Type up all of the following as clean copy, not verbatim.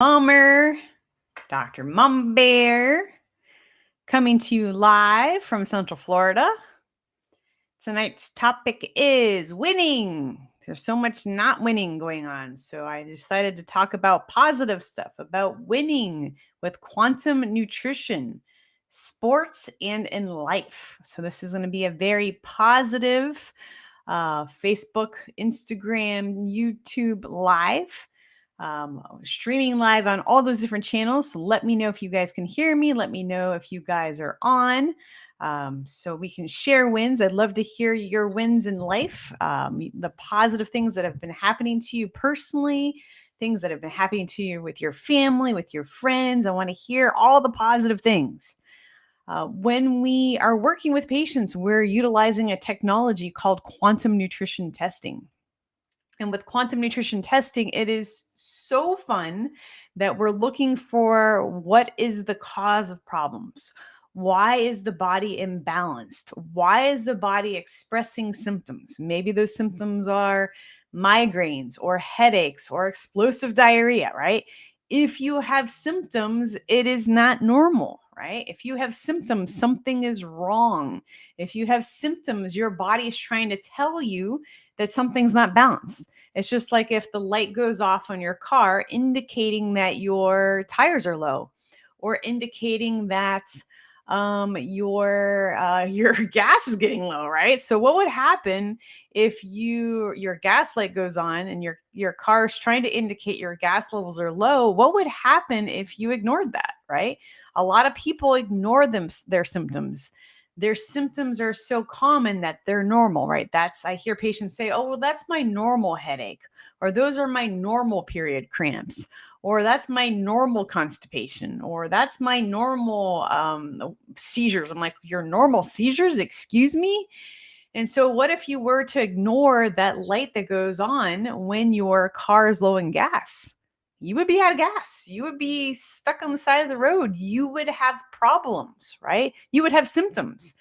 Mummer, Dr. Mum Bear, coming to you live from Central Florida. Tonight's topic is winning. There's so much not winning going on. So I decided to talk about positive stuff, about winning with quantum nutrition, sports, and in life. So this is going to be a very positive Facebook, Instagram, YouTube live, streaming live on all those different channels. So let me know if you guys can hear me. Let me know if you guys are on. So we can share wins. I'd love to hear your wins in life, the positive things that have been happening to you personally, things that have been happening to you with your family, with your friends. I want to hear all the positive things. When we are working with patients, we're utilizing a technology called quantum nutrition testing. And with quantum nutrition testing, it is so fun that we're looking for what is the cause of problems. Why is the body imbalanced? Why is the body expressing symptoms? Maybe those symptoms are migraines or headaches or explosive diarrhea, right? If you have symptoms, it is not normal, right? If you have symptoms, something is wrong. If you have symptoms, your body is trying to tell you that something's not balanced. It's just like if the light goes off on your car, indicating that your tires are low, or indicating that your gas is getting low, right? So what would happen if your gas light goes on and your car is trying to indicate your gas levels are low? What would happen if you ignored that, right? A lot of people ignore their symptoms. Their symptoms are so common that they're normal, right? I hear patients say, oh, well, that's my normal headache, or those are my normal period cramps, or that's my normal constipation, or that's my normal seizures. I'm like, your normal seizures? Excuse me? And so, what if you were to ignore that light that goes on when your car is low in gas? You would be out of gas. You would be stuck on the side of the road. You would have problems, right? You would have symptoms.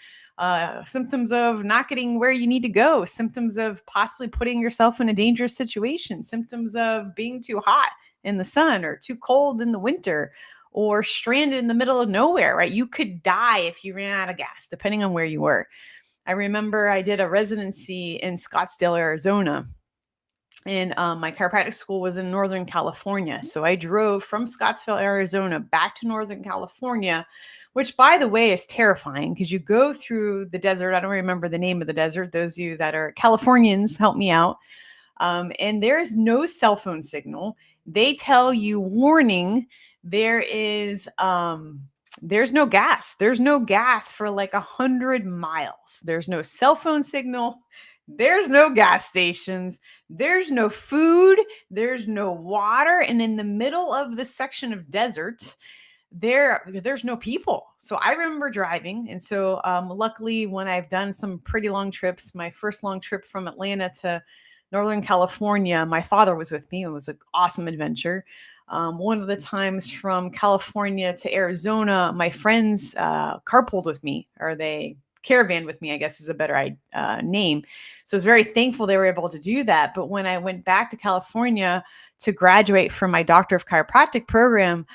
Symptoms of not getting where you need to go, symptoms of possibly putting yourself in a dangerous situation, symptoms of being too hot in the sun or too cold in the winter or stranded in the middle of nowhere, right? You could die if you ran out of gas, depending on where you were. I remember I did a residency in Scottsdale, Arizona, and my chiropractic school was in Northern California. So I drove from Scottsdale, Arizona back to Northern California, which, by the way, is terrifying because you go through the desert. I don't remember the name of the desert. Those of you that are Californians, help me out. And there's no cell phone signal. They tell you, warning, there's no gas. There's no gas for like 100 miles. There's no cell phone signal. There's no gas stations. There's no food. There's no water. And in the middle of this section of desert, there's no people. So I remember driving. And so luckily, when I've done some pretty long trips, my first long trip from Atlanta to Northern California, my father was with me. It was an awesome adventure. One of the times from California to Arizona, my friends carpooled with me, or they caravan with me, I guess is a better name. So I was very thankful they were able to do that. But when I went back to California to graduate from my Doctor of Chiropractic program,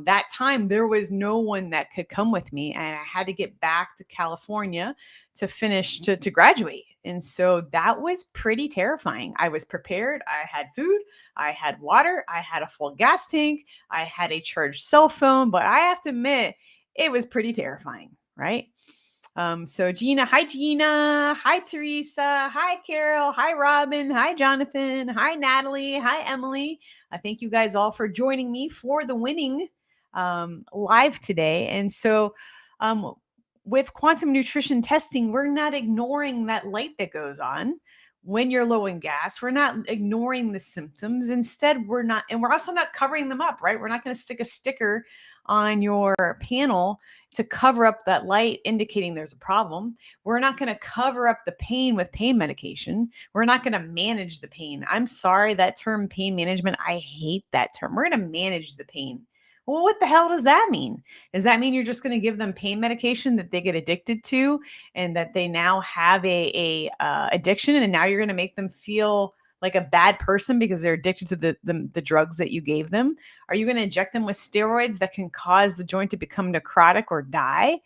that time there was no one that could come with me, and I had to get back to California to finish to graduate. And so that was pretty terrifying. I was prepared. I had food, I had water, I had a full gas tank, I had a charged cell phone, but I have to admit, it was pretty terrifying, right? So Gina, hi Teresa, hi Carol, hi Robin, hi Jonathan, hi Natalie, hi Emily. I thank you guys all for joining me for the winning live today. And so with quantum nutrition testing, we're not ignoring that light that goes on when you're low in gas. We're not ignoring the symptoms. Instead, we're also not covering them up, right? We're not going to stick a sticker on your panel to cover up that light indicating there's a problem. We're not going to cover up the pain with pain medication. We're not going to manage the pain. I'm sorry, that term pain management, I hate that term. We're going to manage the pain. Well, what the hell does that mean? Does that mean you're just going to give them pain medication that they get addicted to and that they now have a addiction, and now you're going to make them feel like a bad person because they're addicted to the drugs that you gave them? Are you going to inject them with steroids that can cause the joint to become necrotic or die?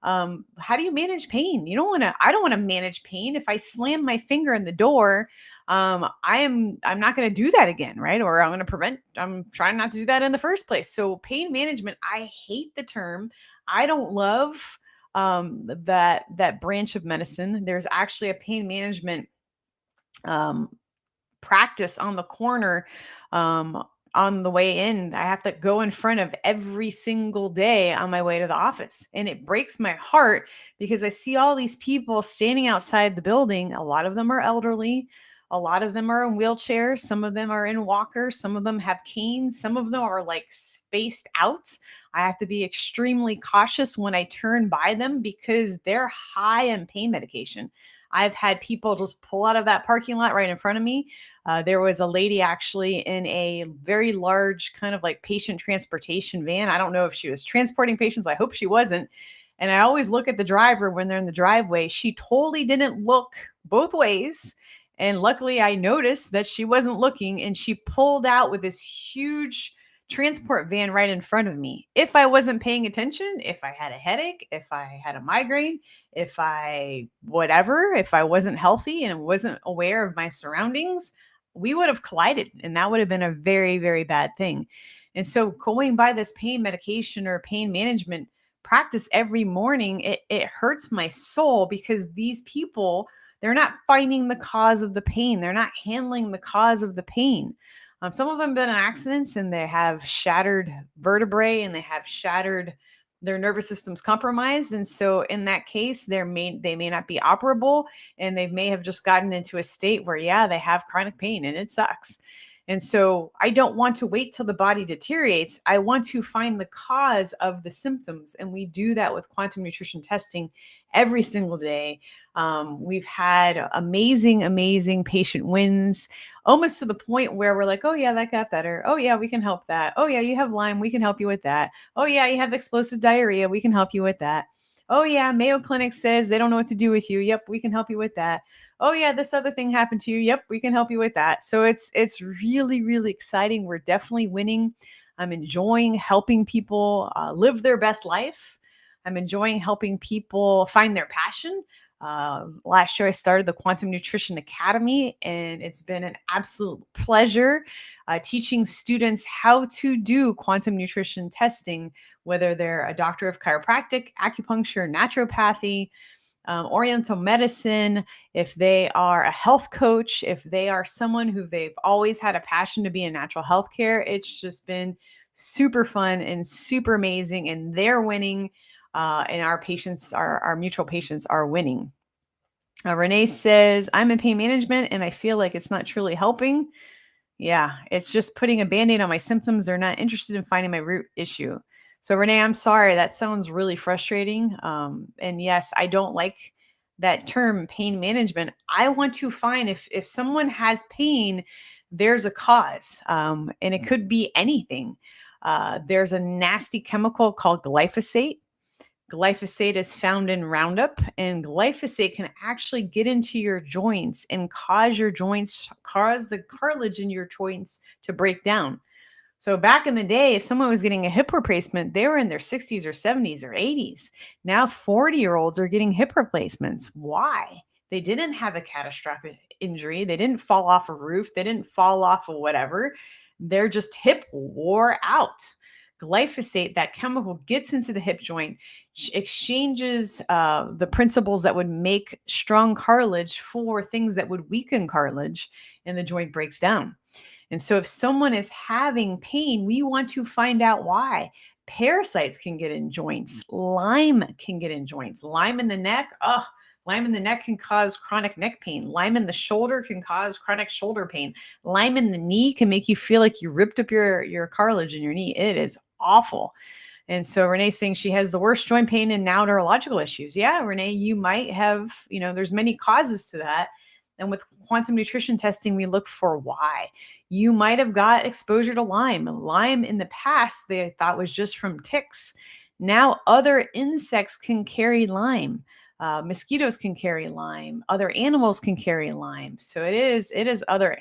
How do you manage pain? You don't want to, I don't want to manage pain. If I slam my finger in the door, I'm not going to do that again, right? Or I'm trying not to do that in the first place. So pain management, I hate the term. I don't love that branch of medicine. There's actually a pain management um, practice on the corner. Um, on the way in, I have to go in front of every single day on my way to the office. And it breaks my heart because I see all these people standing outside the building. A lot of them are elderly. A lot of them are in wheelchairs. Some of them are in walkers. Some of them have canes. Some of them are like spaced out. I have to be extremely cautious when I turn by them because they're high on pain medication. I've had people just pull out of that parking lot right in front of me. There was a lady actually in a very large kind of like patient transportation van. I don't know if she was transporting patients. I hope she wasn't. And I always look at the driver when they're in the driveway. She totally didn't look both ways. And luckily, I noticed that she wasn't looking and she pulled out with this huge transport van right in front of me. If I wasn't paying attention, if I had a headache, if I had a migraine, if I wasn't healthy and wasn't aware of my surroundings, we would have collided and that would have been a very, very bad thing. And so going by this pain medication or pain management practice every morning, it hurts my soul because these people, they're not finding the cause of the pain. They're not handling the cause of the pain. Some of them have been in accidents and they have shattered vertebrae and they have shattered their nervous system's compromised. And so in that case, they may not be operable and they may have just gotten into a state where, yeah, they have chronic pain and it sucks. And so I don't want to wait till the body deteriorates. I want to find the cause of the symptoms. And we do that with quantum nutrition testing every single day. We've had amazing, amazing patient wins, almost to the point where we're like, oh, yeah, that got better. Oh, yeah, we can help that. Oh, yeah, you have Lyme. We can help you with that. Oh, yeah, you have explosive diarrhea. We can help you with that. Oh, yeah, Mayo Clinic says they don't know what to do with you. Yep, we can help you with that. Oh, yeah, this other thing happened to you. Yep, we can help you with that. So it's really, really exciting. We're definitely winning. I'm enjoying helping people live their best life. I'm enjoying helping people find their passion. Last year, I started the Quantum Nutrition Academy, and it's been an absolute pleasure teaching students how to do quantum nutrition testing, whether they're a doctor of chiropractic, acupuncture, naturopathy, oriental medicine, if they are a health coach, if they are someone who they've always had a passion to be in natural health care. It's just been super fun and super amazing, and they're winning. And our mutual patients are winning. Renee says, I'm in pain management and I feel like it's not truly helping. Yeah, it's just putting a band-aid on my symptoms. They're not interested in finding my root issue. So Renee, I'm sorry. That sounds really frustrating. And yes, I don't like that term pain management. I want to find if someone has pain, there's a cause. And it could be anything. There's a nasty chemical called glyphosate. Glyphosate is found in Roundup, and glyphosate can actually get into your joints and cause the cartilage in your joints to break down. So back in the day, if someone was getting a hip replacement, they were in their 60s or 70s or 80s. Now 40-year-olds are getting hip replacements. Why? They didn't have a catastrophic injury. They didn't fall off a roof. They didn't fall off of whatever. Their just hip wore out. Glyphosate, that chemical, gets into the hip joint, exchanges the principles that would make strong cartilage for things that would weaken cartilage, and the joint breaks down. And so if someone is having pain, we want to find out why. Parasites can get in joints. Lyme can get in joints. Lyme in the neck. Lyme in the neck can cause chronic neck pain. Lyme in the shoulder can cause chronic shoulder pain. Lyme in the knee can make you feel like you ripped up your cartilage in your knee. It is awful. And so Renee's saying she has the worst joint pain and now neurological issues. Yeah, Renee, you might have, there's many causes to that. And with quantum nutrition testing, we look for why. You might have got exposure to Lyme. Lyme in the past, they thought was just from ticks. Now other insects can carry Lyme. Mosquitoes can carry Lyme. Other animals can carry Lyme. So it is other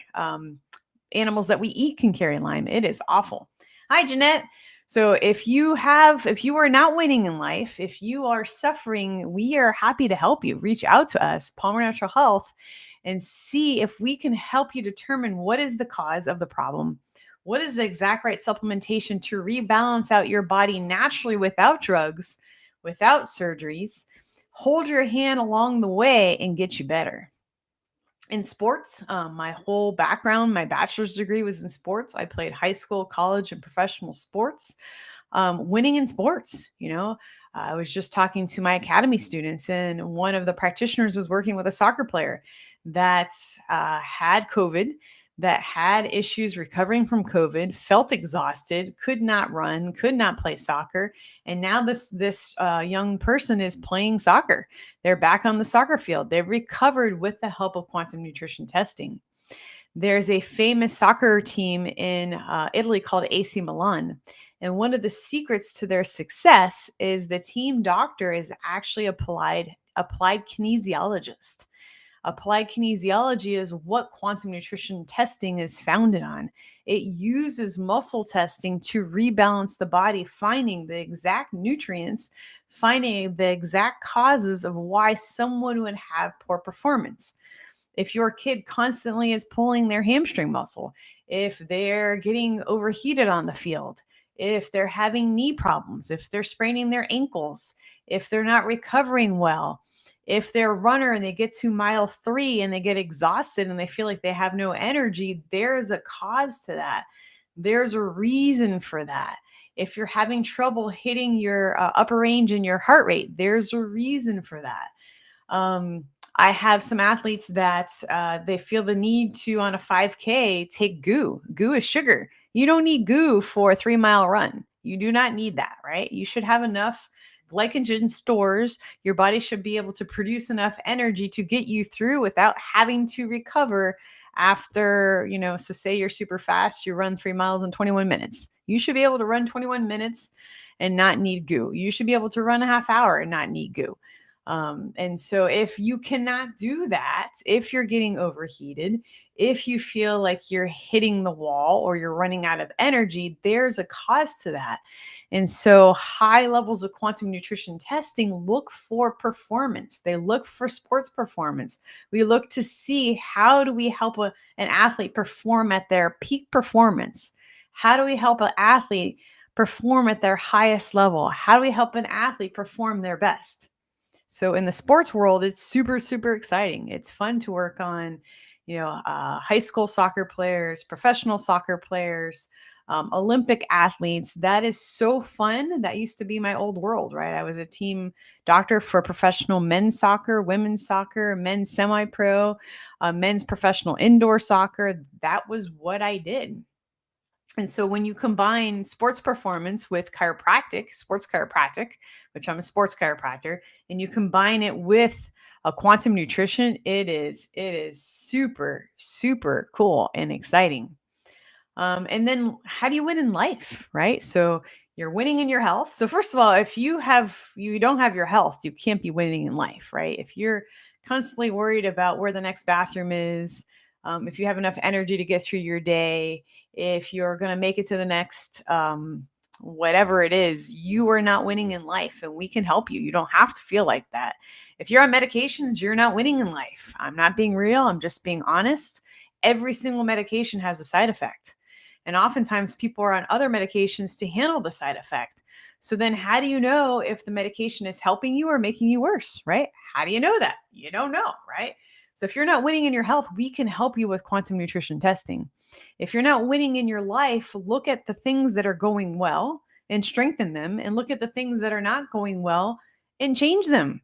animals that we eat can carry Lyme. It is awful. Hi, Jeanette. So if you are not winning in life, if you are suffering, we are happy to help you. Reach out to us, Palmer Natural Health, and see if we can help you determine what is the cause of the problem. What is the exact right supplementation to rebalance out your body naturally without drugs, without surgeries? Hold your hand along the way and get you better. In sports, my whole background, my bachelor's degree was in sports. I played high school, college, and professional sports. Winning in sports, I was just talking to my academy students, and one of the practitioners was working with a soccer player that had COVID, that had issues recovering from COVID, felt exhausted, could not run, could not play soccer, and now this young person is playing soccer. They're back on the soccer field. They've recovered with the help of quantum nutrition testing. There's a famous soccer team in Italy called AC Milan. And one of the secrets to their success is the team doctor is actually applied kinesiologist. Applied kinesiology is what quantum nutrition testing is founded on. It uses muscle testing to rebalance the body, finding the exact nutrients, finding the exact causes of why someone would have poor performance. If your kid constantly is pulling their hamstring muscle, if they're getting overheated on the field, if they're having knee problems, if they're spraining their ankles, if they're not recovering well, if they're a runner and they get to mile 3 and they get exhausted and they feel like they have no energy, there's a cause to that. There's a reason for that. If you're having trouble hitting your upper range in your heart rate, there's a reason for that. I have some athletes that they feel the need to, on a 5K, take goo. Goo is sugar. You don't need goo for a 3-mile run. You do not need that, right? You should have enough glycogen stores. Your body should be able to produce enough energy to get you through without having to recover after, so say you're super fast, you run 3 miles in 21 minutes. You should be able to run 21 minutes and not need goo. You should be able to run a half hour and not need goo. And so if you cannot do that, if you're getting overheated, if you feel like you're hitting the wall or you're running out of energy, there's a cause to that. And so high levels of quantum nutrition testing look for performance. They look for sports performance. We look to see, how do we help an athlete perform at their peak performance? How do we help an athlete perform at their highest level? How do we help an athlete perform their best? So in the sports world, it's super, super exciting. It's fun to work on, high school soccer players, professional soccer players, Olympic athletes. That is so fun. That used to be my old world, right? I was a team doctor for professional men's soccer, women's soccer, men's semi-pro, men's professional indoor soccer. That was what I did. And so when you combine sports performance with sports chiropractic, which I'm a sports chiropractor, and you combine it with a quantum nutrition, it is super, super cool and exciting. And then how do you win in life, right? So you're winning in your health. So first of all, if you don't have your health, you can't be winning in life, right? If you're constantly worried about where the next bathroom is, if you have enough energy to get through your day, if you're going to make it to the next whatever it is, you are not winning in life, and we can help you. You don't have to feel like that. If you're on medications, you're not winning in life. I'm not being real. I'm just being honest. Every single medication has a side effect. And oftentimes people are on other medications to handle the side effect. So then how do you know if the medication is helping you or making you worse, right? How do you know that? You don't know, right? So if you're not winning in your health, we can help you with quantum nutrition testing. If you're not winning in your life, look at the things that are going well and strengthen them, and look at the things that are not going well and change them.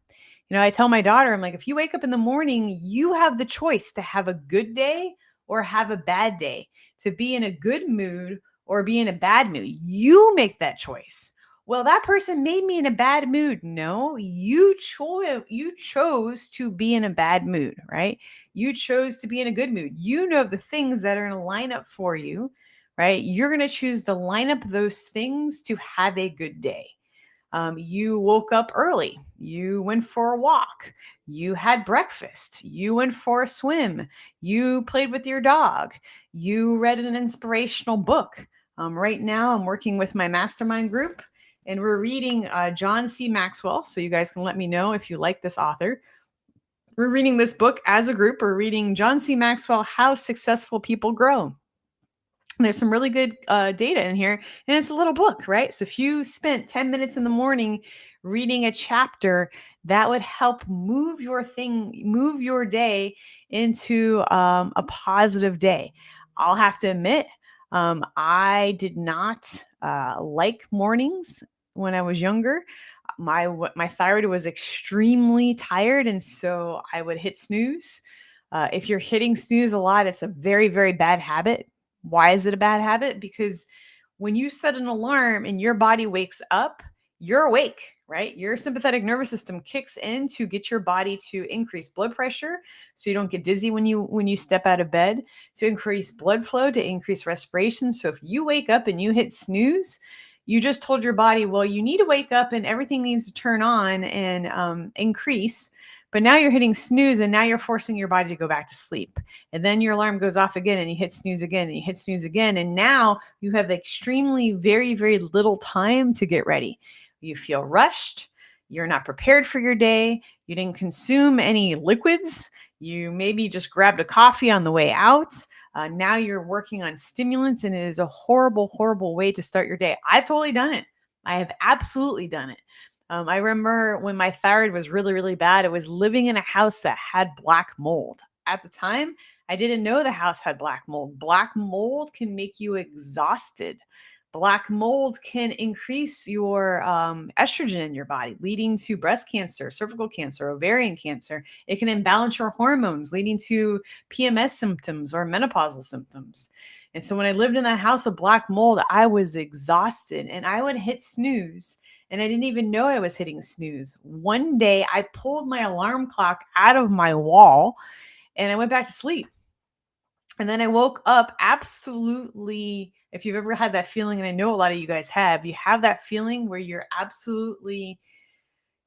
I tell my daughter, I'm like, if you wake up in the morning, you have the choice to have a good day or have a bad day, to be in a good mood or be in a bad mood. You make that choice. Well, that person made me in a bad mood. No, you chose to be in a bad mood, right? You chose to be in a good mood. You know the things that are going to line up for you, right? You're going to choose to line up those things to have a good day. You woke up early, you went for a walk, you had breakfast, you went for a swim, you played with your dog, you read an inspirational book. Right now, I'm working with my mastermind group and we're reading John C. Maxwell. So you guys can let me know if you like this author. We're reading this book as a group. We're reading John C. Maxwell, How Successful People Grow. There's some really good data in here, and it's a little book, right? So if you spent 10 minutes in the morning reading a chapter, that would help move your day into a positive day. I'll have to admit, I did not like mornings when I was younger. My thyroid was extremely tired, and so I would hit snooze. If you're hitting snooze a lot, it's a very, very bad habit. Why is it a bad habit? Because when you set an alarm and your body wakes up, you're awake, right? Your sympathetic nervous system kicks in to get your body to increase blood pressure so you don't get dizzy when you step out of bed, to increase blood flow, to increase respiration. So if you wake up and you hit snooze, you just told your body, well, you need to wake up and everything needs to turn on and increase. But now you're hitting snooze and now you're forcing your body to go back to sleep. And then your alarm goes off again and you hit snooze again and you hit snooze again. And now you have extremely, very, very little time to get ready. You feel rushed. You're not prepared for your day. You didn't consume any liquids. You maybe just grabbed a coffee on the way out. Now you're working on stimulants, and it is a horrible, horrible way to start your day. I've totally done it. I have absolutely done it. I remember when my thyroid was really, really bad, it was living in a house that had black mold. At the time, I didn't know the house had black mold. Black mold can make you exhausted. Black mold can increase your estrogen in your body, leading to breast cancer, cervical cancer, ovarian cancer. It can imbalance your hormones, leading to PMS symptoms or menopausal symptoms. And so when I lived in that house of black mold, I was exhausted and I would hit snooze and I didn't even know I was hitting snooze. One day I pulled my alarm clock out of my wall and I went back to sleep. And then I woke up absolutely, if you've ever had that feeling, and I know a lot of you guys have, you have that feeling where you're absolutely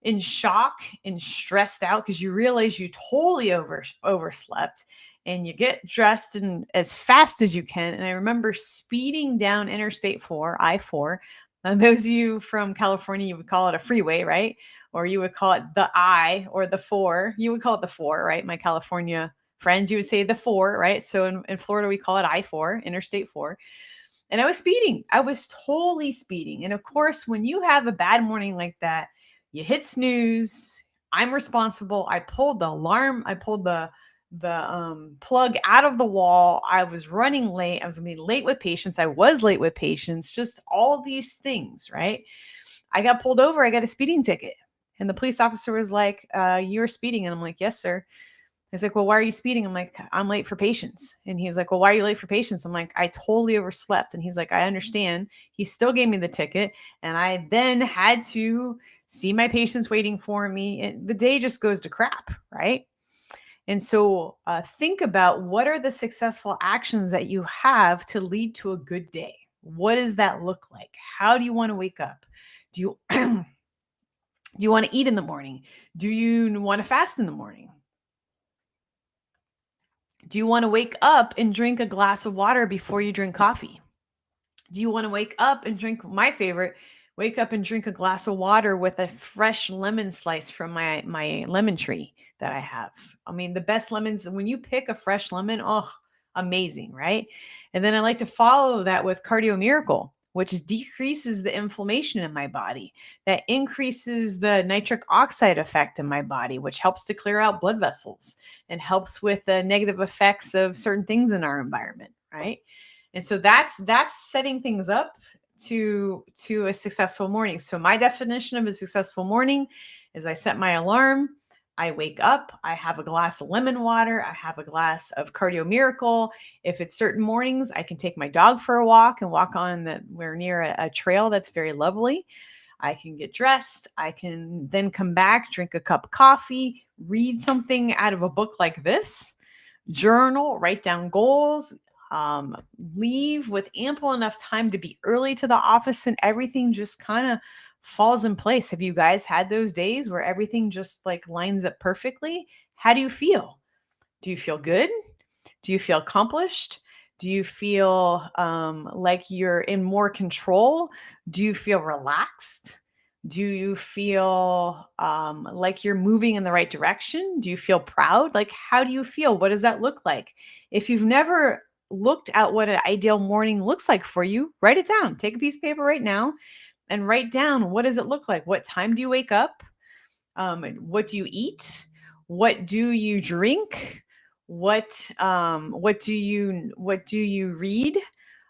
in shock and stressed out because you realize you totally overslept and you get dressed and as fast as you can. And I remember speeding down Interstate 4, I-4. Those of you from California, you would call it a freeway, right? Or you would call it the I or the 4. You would call it the 4, right? My California friends, you would say the 4, right? So in Florida, we call it I-4, Interstate 4. And I was speeding. I was totally speeding. And of course, when you have a bad morning like that, you hit snooze. I'm responsible. I pulled the alarm. I pulled the plug out of the wall. I was running late. I was going to be late with patients. I was late with patients. Just all these things, right? I got pulled over. I got a speeding ticket. And the police officer was like, you're speeding. And I'm like, yes, sir. He's like, well, why are you speeding? I'm like, I'm late for patients. And he's like, well, why are you late for patients? I'm like, I totally overslept. And he's like, I understand. He still gave me the ticket. And I then had to see my patients waiting for me. And the day just goes to crap, right? And so think about what are the successful actions that you have to lead to a good day? What does that look like? How do you want to wake up? Do you do you want to eat in the morning? Do you want to fast in the morning? Do you want to wake up and drink a glass of water before you drink coffee? Do you want to wake up and drink my favorite, wake up and drink a glass of water with a fresh lemon slice from my lemon tree that I have? I mean, the best lemons when you pick a fresh lemon, oh, amazing, right? And then I like to follow that with Cardio Miracle, which decreases the inflammation in my body, that increases the nitric oxide effect in my body, which helps to clear out blood vessels and helps with the negative effects of certain things in our environment, right? And so that's setting things up to a successful morning. So my definition of a successful morning is I set my alarm, I wake up, I have a glass of lemon water, I have a glass of Cardio Miracle. If it's certain mornings, I can take my dog for a walk and walk on we're near a trail that's very lovely. I can get dressed. I can then come back, drink a cup of coffee, read something out of a book like this, journal, write down goals, leave with ample enough time to be early to the office, and everything just kind of falls in place. Have you guys had those days where everything just like lines up perfectly? How do you feel? Do you feel good? Do you feel accomplished? Do you feel like you're in more control? Do you feel relaxed? Do you feel like you're moving in the right direction? Do you feel proud? Like, how do you feel? What does that look like? If you've never looked at what an ideal morning looks like for you, write it down. Take a piece of paper right now and write down, what does it look like? What time do you wake up? What do you eat? What do you drink? What do you read?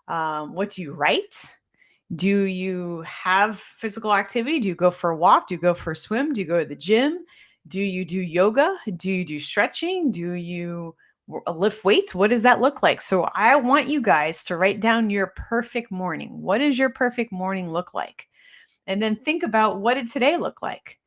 What do you write? Do you have physical activity? Do you go for a walk? Do you go for a swim? Do you go to the gym? Do you do yoga? Do you do stretching? Do you lift weights? What does that look like? So I want you guys to write down your perfect morning. What does your perfect morning look like? And then think about, what did today look like?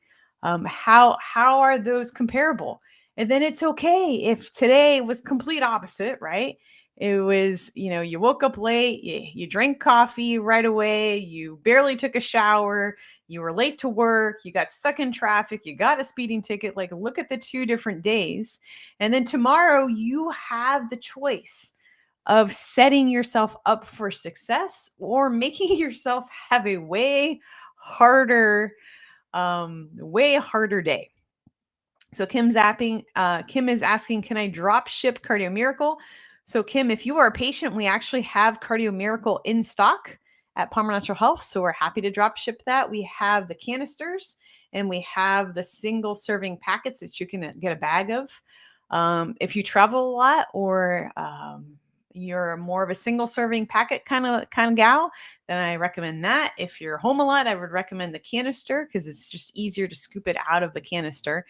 How are those comparable? And then it's okay if today was complete opposite, right? It was, you woke up late, you drank coffee right away, you barely took a shower, you were late to work, you got stuck in traffic, you got a speeding ticket. Like, look at the two different days. And then tomorrow you have the choice of setting yourself up for success or making yourself have a harder way harder day. So Kim is asking, can I drop ship Cardio Miracle? So Kim, if you are a patient, we actually have Cardio Miracle in stock at Palmer Natural Health. So we're happy to drop ship that. We have the canisters and we have the single serving packets that you can get a bag of. If you travel a lot, or you're more of a single serving packet kind of gal, then I recommend that. If you're home a lot, I would recommend the canister because it's just easier to scoop it out of the canister.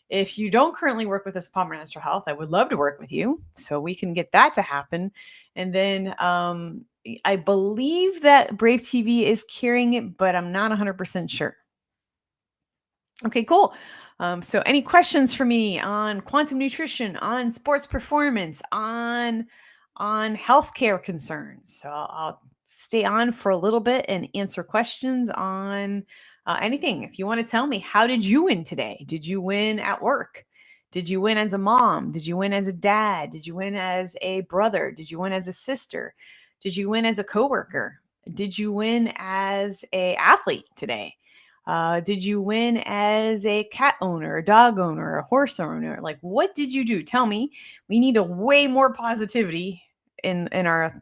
If you don't currently work with us at Palmer Natural Health, I would love to work with you so we can get that to happen. And then I believe that Brave TV is carrying it, but I'm not 100% sure. Okay, cool. So any questions for me on quantum nutrition, on sports performance, on healthcare concerns? So I'll stay on for a little bit and answer questions on anything. If you want to tell me, how did you win today? Did you win at work? Did you win as a mom? Did you win as a dad? Did you win as a brother? Did you win as a sister? Did you win as a coworker? Did you win as a athlete today? Did you win as a cat owner, a dog owner, a horse owner? Like, what did you do? Tell me. We need a way more positivity in our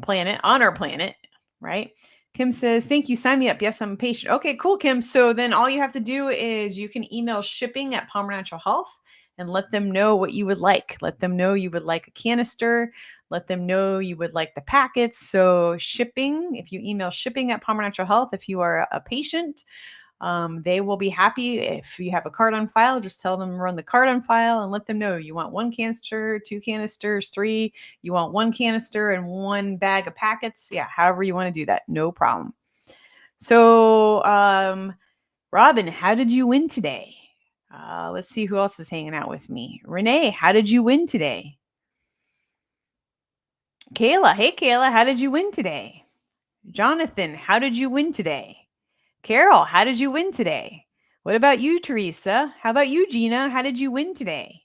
planet, on our planet, right? Kim says, thank you. Sign me up. Yes, I'm a patient. Okay, cool, Kim. So then all you have to do is you can email shipping at Palmer Natural Health and let them know what you would like. Let them know you would like a canister. Let them know you would like the packets. So shipping, if you email shipping at Palmer Natural Health, if you are a patient, they will be happy. If you have a card on file, just tell them run the card on file and let them know you want 1 canister, 2 canisters, 3. You want 1 canister and 1 bag of packets. Yeah, however you want to do that, no problem. So, Robin, how did you win today? Let's see who else is hanging out with me. Renee, how did you win today? Kayla, hey Kayla, how did you win today? Jonathan, how did you win today? Carol, how did you win today? What about you, Teresa? How about you, Gina? How did you win today?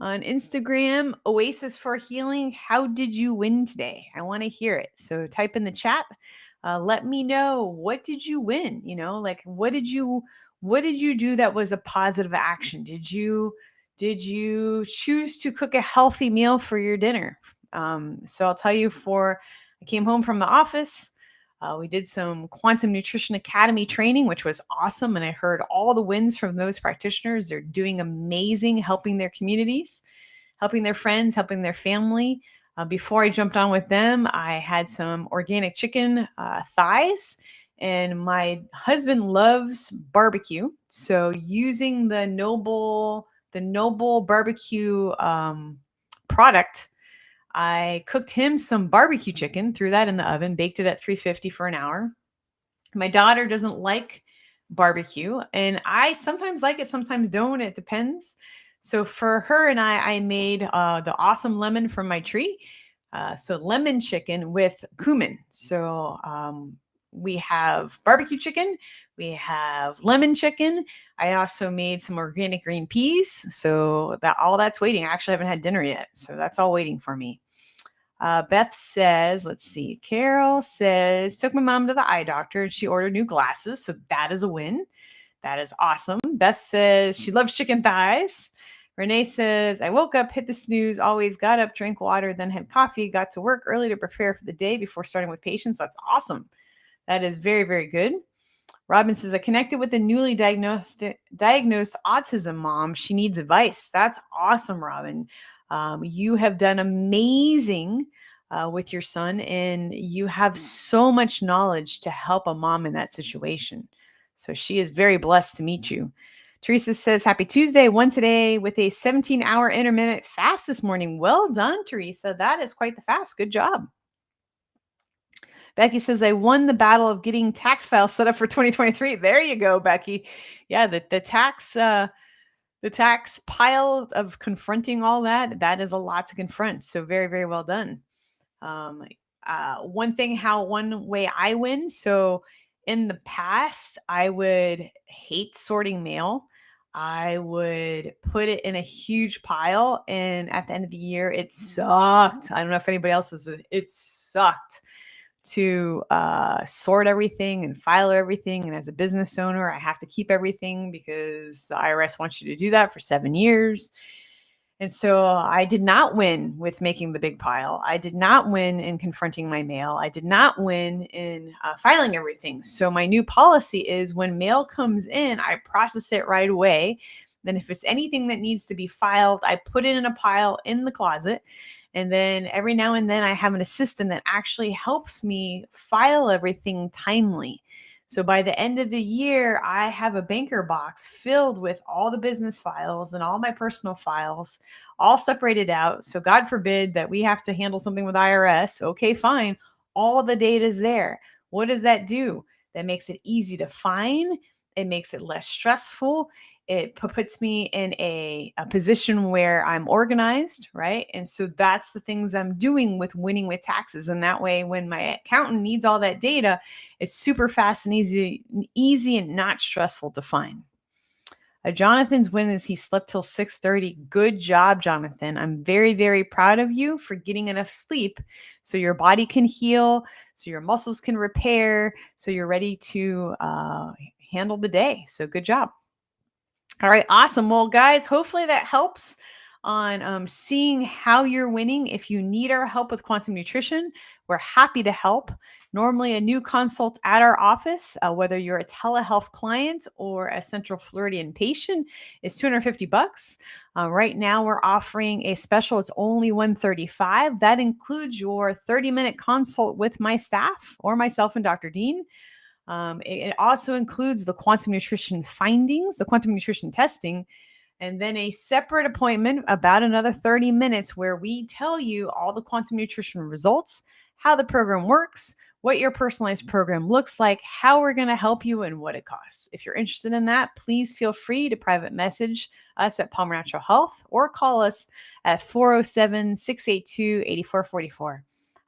On Instagram, Oasis for Healing, how did you win today? I want to hear it. So type in the chat. Let me know, what did you win? Like, what did you do that was a positive action? Did you choose to cook a healthy meal for your dinner? So I'll tell you, I came home from the office. We did some Quantum Nutrition Academy training, which was awesome. And I heard all the wins from those practitioners. They're doing amazing, helping their communities, helping their friends, helping their family. Before I jumped on with them, I had some organic chicken thighs. And my husband loves barbecue. So using the Noble barbecue product, I cooked him some barbecue chicken, threw that in the oven, baked it at 350 for an hour. My daughter doesn't like barbecue, and I sometimes like it, sometimes don't. It depends. So for her and I made the awesome lemon from my tree. So lemon chicken with cumin. So we have barbecue chicken, we have lemon chicken. I also made some organic green peas. So that all that's waiting. I actually haven't had dinner yet. So that's all waiting for me. Beth says, let's see. Carol says, took my mom to the eye doctor and she ordered new glasses. So that is a win. That is awesome. Beth says she loves chicken thighs. Renee says, I woke up, hit the snooze, always got up, drank water, then had coffee, got to work early to prepare for the day before starting with patients. That's awesome. That is very, very good. Robin says, I connected with a newly diagnosed autism mom. She needs advice. That's awesome, Robin. You have done amazing with your son, and you have so much knowledge to help a mom in that situation. So she is very blessed to meet you. Teresa says, Happy Tuesday, one today with a 17-hour intermittent fast this morning. Well done, Teresa. That is quite the fast. Good job. Becky says, I won the battle of getting tax files set up for 2023. There you go, Becky. Yeah, the tax pile of confronting all that is a lot to confront. So very, very well done. One way I win. So in the past, I would hate sorting mail. I would put it in a huge pile, and at the end of the year, it sucked. I don't know if anybody else is. It sucked to sort everything and file everything. And as a business owner, I have to keep everything because the IRS wants you to do that for 7 years. And so I did not win with making the big pile. I did not win in confronting my mail. I did not win in filing everything. So my new policy is when mail comes in, I process it right away. Then if it's anything that needs to be filed, I put it in a pile in the closet. And then every now and then I have an assistant that actually helps me file everything timely. So by the end of the year, I have a banker box filled with all the business files and all my personal files, all separated out. So God forbid that we have to handle something with IRS. Okay, fine. All the data is there. What does that do? That makes it easy to find. It makes it less stressful. It puts me in a position where I'm organized, right? And so that's the things I'm doing with winning with taxes. And that way, when my accountant needs all that data, it's super fast and easy and not stressful to find. Jonathan's win is he slept till 6:30. Good job, Jonathan. I'm very, very proud of you for getting enough sleep so your body can heal, so your muscles can repair, so you're ready to handle the day. So good job. All right, awesome. Well, guys, hopefully that helps on seeing how you're winning. If you need our help with quantum nutrition, we're happy to help. Normally, a new consult at our office, whether you're a telehealth client or a Central Floridian patient, is $250. Right now, we're offering a special. It's only $135. That includes your 30-minute consult with my staff or myself and Dr. Dean. It also includes the quantum nutrition findings, the quantum nutrition testing, and then a separate appointment about another 30 minutes where we tell you all the quantum nutrition results, how the program works, what your personalized program looks like, how we're going to help you, and what it costs. If you're interested in that, please feel free to private message us at Palmer Natural Health or call us at 407-682-8444.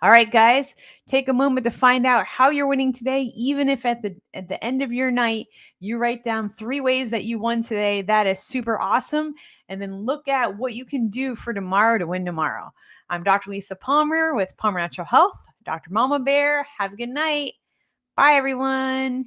All right, guys, take a moment to find out how you're winning today. Even if at the end of your night, you write down 3 ways that you won today, that is super awesome. And then look at what you can do for tomorrow to win tomorrow. I'm Dr. Lisa Palmer with Palmer Natural Health. Dr. Mama Bear, have a good night. Bye, everyone.